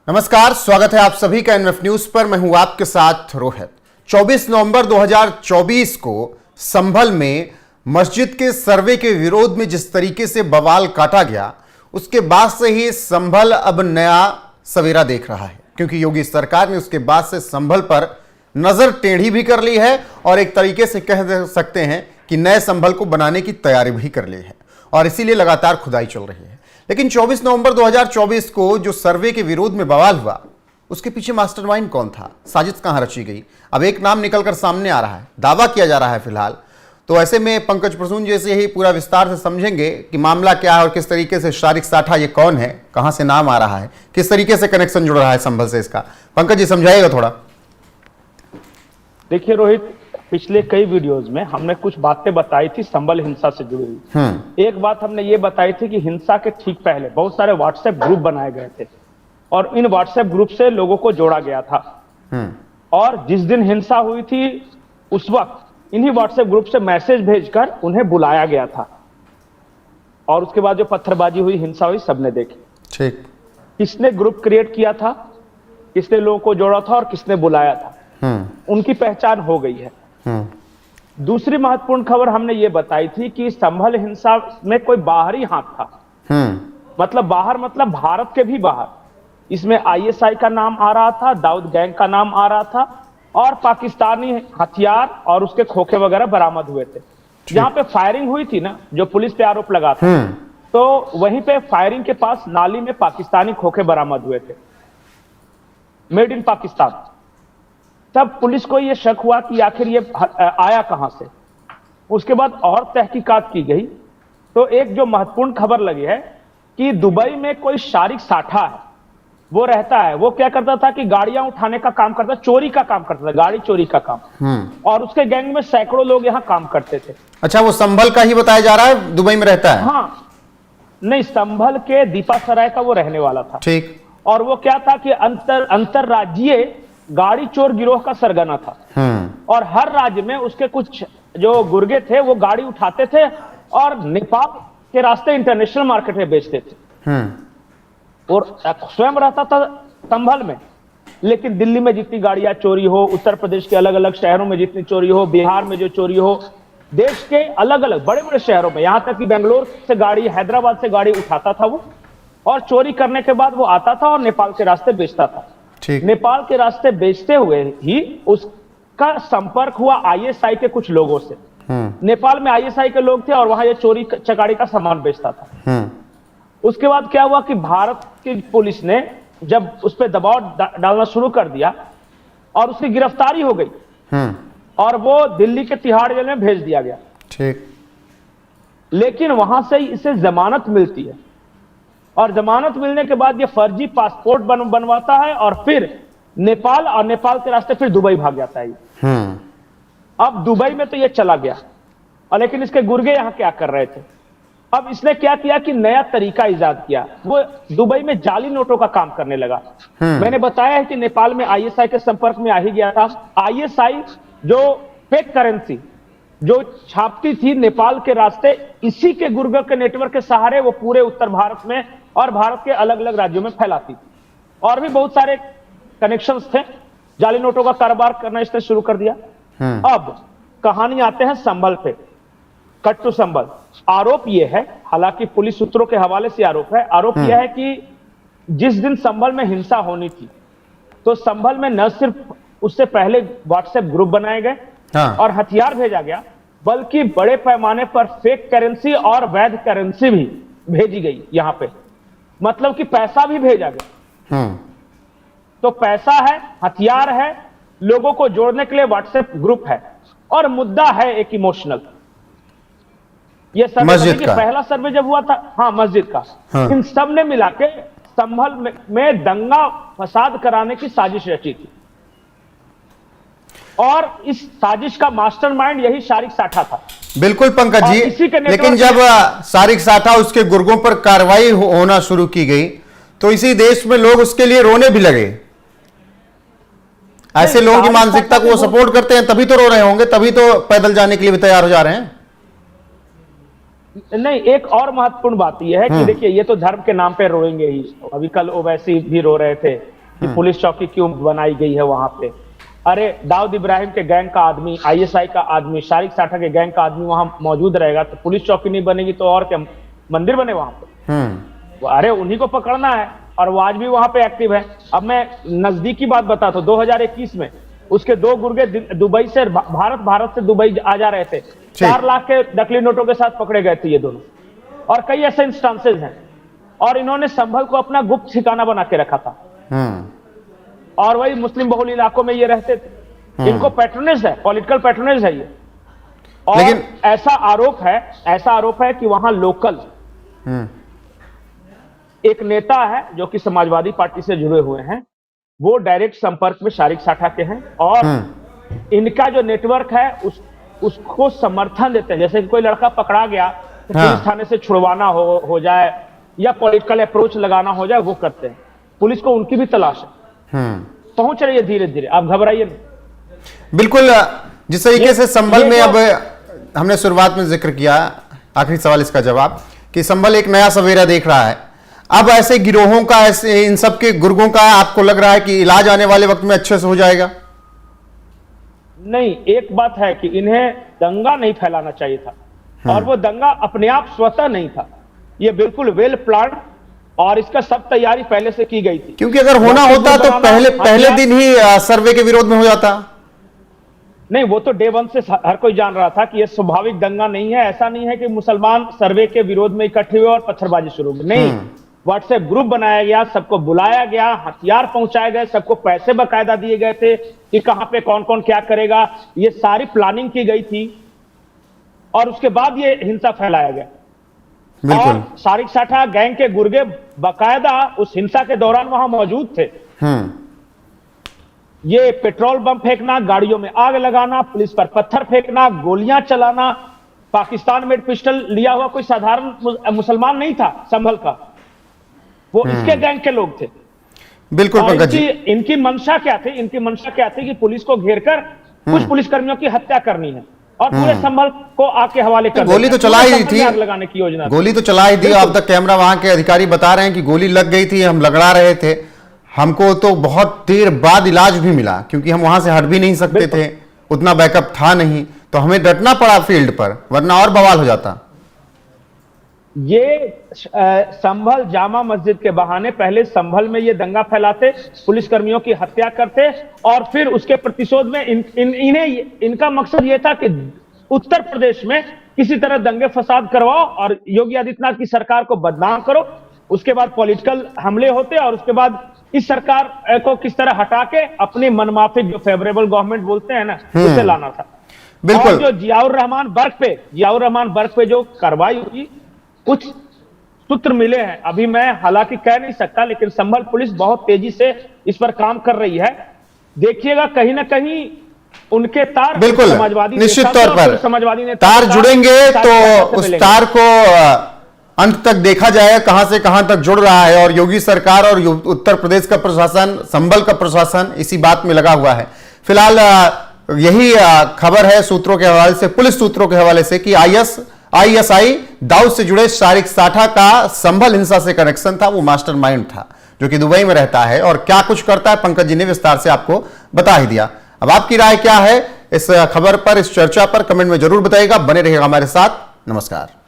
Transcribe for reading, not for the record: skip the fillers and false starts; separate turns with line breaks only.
नमस्कार, स्वागत है आप सभी का एनएफ न्यूज पर। मैं हूं आपके साथ रोहित। 24 नवंबर 2024 को संभल में मस्जिद के सर्वे के विरोध में जिस तरीके से बवाल काटा गया, उसके बाद से ही संभल अब नया सवेरा देख रहा है, क्योंकि योगी सरकार ने उसके बाद से संभल पर नजर टेढ़ी भी कर ली है और एक तरीके से कह सकते हैं कि नए संभल को बनाने की तैयारी भी कर ली है और इसीलिए लगातार खुदाई चल रही है। लेकिन 24 नवंबर 2024 को जो सर्वे के विरोध में बवाल हुआ, उसके पीछे मास्टरमाइंड कौन था, साजिश कहां रची गई, अब एक नाम निकलकर सामने आ रहा है, दावा किया जा रहा है फिलहाल। तो ऐसे में पंकज प्रसून जैसे ही पूरा विस्तार से समझेंगे कि मामला क्या है और किस तरीके से शारिक साठा ये कौन है, कहां से नाम आ रहा है, किस तरीके से कनेक्शन जुड़ रहा है संभल से इसका। पंकज जी समझाइएगा थोड़ा।
देखिए रोहित, पिछले कई वीडियोस में हमने कुछ बातें बताई थी संभल हिंसा से जुड़ी हुई। एक बात हमने ये बताई थी कि हिंसा के ठीक पहले बहुत सारे व्हाट्सएप ग्रुप बनाए गए थे और इन व्हाट्सएप ग्रुप से लोगों को जोड़ा गया था। और जिस दिन हिंसा हुई थी उस वक्त इन्हीं व्हाट्सएप ग्रुप से मैसेज भेजकर उन्हें बुलाया गया था और उसके बाद जो पत्थरबाजी हुई, हिंसा हुई, सबने देखी।
ठीक,
किसने ग्रुप क्रिएट किया था, किसने लोगों को जोड़ा था और किसने बुलाया था, उनकी पहचान हो गई है। दूसरी महत्वपूर्ण खबर हमने ये बताई थी कि संभल हिंसा में कोई बाहरी हाथ था। मतलब बाहर, मतलब भारत के भी बाहर। इसमें आईएसआई का नाम आ रहा था, दाऊद गैंग का नाम आ रहा था और पाकिस्तानी हथियार और उसके खोखे वगैरह बरामद हुए थे। जहां पे फायरिंग हुई थी ना, जो पुलिस पे आरोप लगा था, तो वहीं पे फायरिंग के पास नाली में पाकिस्तानी खोखे बरामद हुए थे, मेड इन पाकिस्तान। तब पुलिस को यह शक हुआ कि आखिर ये आया कहां से। उसके बाद और तहकीकात की गई तो एक जो महत्वपूर्ण खबर लगी है कि दुबई में कोई शारिक साठा है, वो रहता है। वो क्या करता था कि गाड़ियां उठाने का काम करता, चोरी का काम करता था, गाड़ी चोरी का काम। और उसके गैंग में सैकड़ों लोग यहां काम करते थे।
अच्छा, वो संभल का ही बताया जा रहा है, दुबई में रहता है?
हाँ, नहीं, संभल के दीपासराय का वो रहने वाला था।
ठीक।
और वो क्या था कि अंतरराज्यीय गाड़ी चोर गिरोह का सरगना था। और हर राज्य में उसके कुछ जो गुर्गे थे वो गाड़ी उठाते थे और नेपाल के रास्ते इंटरनेशनल मार्केट में बेचते थे। और स्वयं रहता था संभल में। लेकिन दिल्ली में जितनी गाड़ियां चोरी हो, उत्तर प्रदेश के अलग अलग शहरों में जितनी चोरी हो, बिहार में जो चोरी हो, देश के अलग अलग बड़े बड़े शहरों में, यहां तक कि बेंगलोर से गाड़ी, हैदराबाद से गाड़ी उठाता था वो, और चोरी करने के बाद वो आता था और नेपाल के रास्ते बेचता था। नेपाल के रास्ते बेचते हुए ही उसका संपर्क हुआ आईएसआई के कुछ लोगों से। नेपाल में आईएसआई के लोग थे और वहां ये चोरी चकारी का सामान बेचता था। उसके बाद क्या हुआ कि भारत की पुलिस ने जब उस पर दबाव डालना शुरू कर दिया और उसकी गिरफ्तारी हो गई और वो दिल्ली के तिहाड़ जेल में भेज दिया गया।
ठीक।
लेकिन वहां से इसे जमानत मिलती है और जमानत मिलने के बाद ये फर्जी पासपोर्ट बनवाता है और फिर नेपाल, और नेपाल के रास्ते फिर दुबई भाग जाता है। अब दुबई में तो ये चला गया, और लेकिन इसके गुर्गे यहां क्या कर रहे थे। अब इसने क्या किया कि नया तरीका इजाद किया। वो दुबई में जाली नोटों का काम करने लगा। मैंने बताया है कि नेपाल में आईएसआई के संपर्क में आ ही गया था। आईएसआई जो फेक करेंसी जो छापती थी नेपाल के रास्ते, इसी के गुर्गे के नेटवर्क के सहारे वो पूरे उत्तर भारत में और भारत के अलग अलग राज्यों में फैलाती थी। और भी बहुत सारे कनेक्शंस थे। जाली नोटों का कारोबार करना इसने शुरू कर दिया। अब कहानी आते हैं संभल पे। कट टू संभल। आरोप यह है, हालांकि पुलिस सूत्रों के हवाले से आरोप यह है कि जिस दिन संभल में हिंसा होनी थी तो संभल में न सिर्फ उससे पहले व्हाट्सएप ग्रुप बनाए गए और हथियार भेजा गया, बल्कि बड़े पैमाने पर फेक करेंसी और वैध करेंसी भी भेजी गई यहां पे। मतलब कि पैसा भी भेजा गया। तो पैसा है, हथियार है, लोगों को जोड़ने के लिए व्हाट्सएप ग्रुप है, और मुद्दा है एक इमोशनल। ये सर्वे पहला सर्वे जब हुआ था, हाँ, मस्जिद का, इन सब ने मिला के संभल में दंगा फसाद कराने की साजिश रची थी। और इस साजिश का मास्टरमाइंड यही शारिक साठा था।
बिल्कुल पंकज जी, लेकिन जब शारिक साठा उसके गुर्गों पर कार्रवाई होना शुरू की गई तो इसी देश में लोग उसके लिए रोने भी लगे। ऐसे लोगों की मानसिकता को वो सपोर्ट करते हैं, तभी तो रो रहे होंगे, तभी तो पैदल जाने के लिए भी तैयार हो जा रहे हैं।
नहीं, एक और महत्वपूर्ण बात यह है कि देखिए, ये तो धर्म के नाम पे रोएंगे ही। अभी कल ओवैसी भी रो रहे थे, कि पुलिस चौकी क्यों बनाई गई है वहां पे। अरे दाऊद इब्राहिम के गैंग का आदमी, आईएसआई का आदमी, शारिक साठा के गैंग का आदमी वहां मौजूद रहेगा तो पुलिस चौकी नहीं बनेगी तो और क्या मंदिर बने वहां पे। अरे उन्हीं को पकड़ना है और वो आज भी वहां पे एक्टिव है। अब मैं नजदीकी बात बताता हूँ, 2021 में उसके 2 गुर्गे दुबई से भारत से दुबई आ जा रहे थे, 4 लाख के नकली नोटों के साथ पकड़े गए थे ये दोनों। और कई ऐसे इंस्टांसेस हैं और इन्होंने संभल को अपना गुप्त ठिकाना बना के रखा था और वही मुस्लिम बहुल इलाकों में ये रहते थे। इनको पैट्रोनेज है, पॉलिटिकल पैट्रोनेज है ये। और लेकिन ऐसा आरोप है कि वहां लोकल एक नेता है जो कि समाजवादी पार्टी से जुड़े हुए हैं, वो डायरेक्ट संपर्क में शारिक साठा के हैं और इनका जो नेटवर्क है उसको समर्थन देते हैं। जैसे कि कोई लड़का पकड़ा गया तो पुलिस थाने से छुड़वाना हो जाए या पॉलिटिकल अप्रोच लगाना हो जाए, वो करते हैं। पुलिस को उनकी भी तलाश है, पहुंच रही है धीरे धीरे, आप घबराइए नहीं।
बिल्कुल, जिस तरीके से संभल में अब हमने शुरुआत में जिक्र किया, आखिरी सवाल इसका जवाब, कि संभल एक नया सवेरा देख रहा है। अब ऐसे गिरोहों का, ऐसे इन सब के गुर्गों का आपको लग रहा है कि इलाज आने वाले वक्त में अच्छे से हो जाएगा?
नहीं, एक बात है कि इन्हें दंगा नहीं फैलाना चाहिए था और वो दंगा अपने आप स्वतः नहीं था, ये बिल्कुल वेल प्लान और इसका सब तैयारी पहले से की गई थी।
क्योंकि अगर होना होता तो पहले दिन ही सर्वे के विरोध में हो जाता।
नहीं, वो तो डे 1 से हर कोई जान रहा था कि ये स्वाभाविक दंगा नहीं है। ऐसा नहीं है कि मुसलमान सर्वे के विरोध में इकट्ठे हुए और पत्थरबाजी शुरू हुई, नहीं। व्हाट्सएप ग्रुप बनाया गया, सबको बुलाया गया, हथियार पहुंचाए गए, सबको पैसे बकायदा दिए गए थे कि कहां पे कौन कौन क्या करेगा, ये सारी प्लानिंग की गई थी और उसके बाद ये हिंसा फैलाया गया। और शारिक साठा गैंग के गुर्गे बकायदा उस हिंसा के दौरान वहां मौजूद थे। ये पेट्रोल बम फेंकना, गाड़ियों में आग लगाना, पुलिस पर पत्थर फेंकना, गोलियां चलाना, पाकिस्तान मेड पिस्टल लिया हुआ कोई साधारण मुसलमान नहीं था संभल का, वो इसके गैंग के लोग थे।
बिल्कुल पंकज जी,
इनकी मंशा क्या थी? इनकी मंशा क्या थी कि पुलिस को घेरकर कुछ पुलिसकर्मियों की हत्या करनी है और पूरे संभल को आके हवाले कर
गोली तो चला ही थी,
आग लगाने की योजना,
गोली तो चला ही दी। अब तक कैमरा वहां के अधिकारी बता रहे हैं कि गोली लग गई थी, हम लगड़ा रहे थे, हमको तो बहुत देर बाद इलाज भी मिला क्योंकि हम वहां से हट भी नहीं सकते थे, उतना बैकअप था नहीं, तो हमें डटना पड़ा फील्ड पर, वरना और बवाल हो जाता।
ये संभल जामा मस्जिद के बहाने पहले संभल में ये दंगा फैलाते, पुलिसकर्मियों की हत्या करते और फिर उसके प्रतिशोध में इनका मकसद ये था कि उत्तर प्रदेश में किसी तरह दंगे फसाद करवाओ और योगी आदित्यनाथ की सरकार को बदनाम करो। उसके बाद पॉलिटिकल हमले होते और उसके बाद इस सरकार को किस तरह हटा के अपनी मनमाफिक जो फेवरेबल गवर्नमेंट बोलते हैं ना, उसे लाना था।
बिल्कुल।
और जो जियाउर रहमान बर्ग पे जो कार्रवाई हुई, कुछ सूत्र मिले हैं, अभी मैं हालांकि कह नहीं सकता, लेकिन संभल पुलिस बहुत तेजी से इस पर काम कर रही है। देखिएगा कहीं ना कहीं उनके तार
बिल्कुल
समाजवादी
निश्चित तौर पर
समाजवादी ने
तार जुड़ेंगे तो उस तार को अंत तक देखा जाएगा कहां से कहां तक जुड़ रहा है। और योगी सरकार और उत्तर प्रदेश का प्रशासन, संभल का प्रशासन इसी बात में लगा हुआ है। फिलहाल यही खबर है सूत्रों के हवाले से, पुलिस सूत्रों के हवाले से, कि आईएसआई दाऊद से जुड़े शारिक साठा का संभल हिंसा से कनेक्शन था, वो मास्टरमाइंड था जो कि दुबई में रहता है। और क्या कुछ करता है पंकज जी ने विस्तार से आपको बता ही दिया। अब आपकी राय क्या है इस खबर पर, इस चर्चा पर, कमेंट में जरूर बताइएगा। बने रहिएगा हमारे साथ। नमस्कार।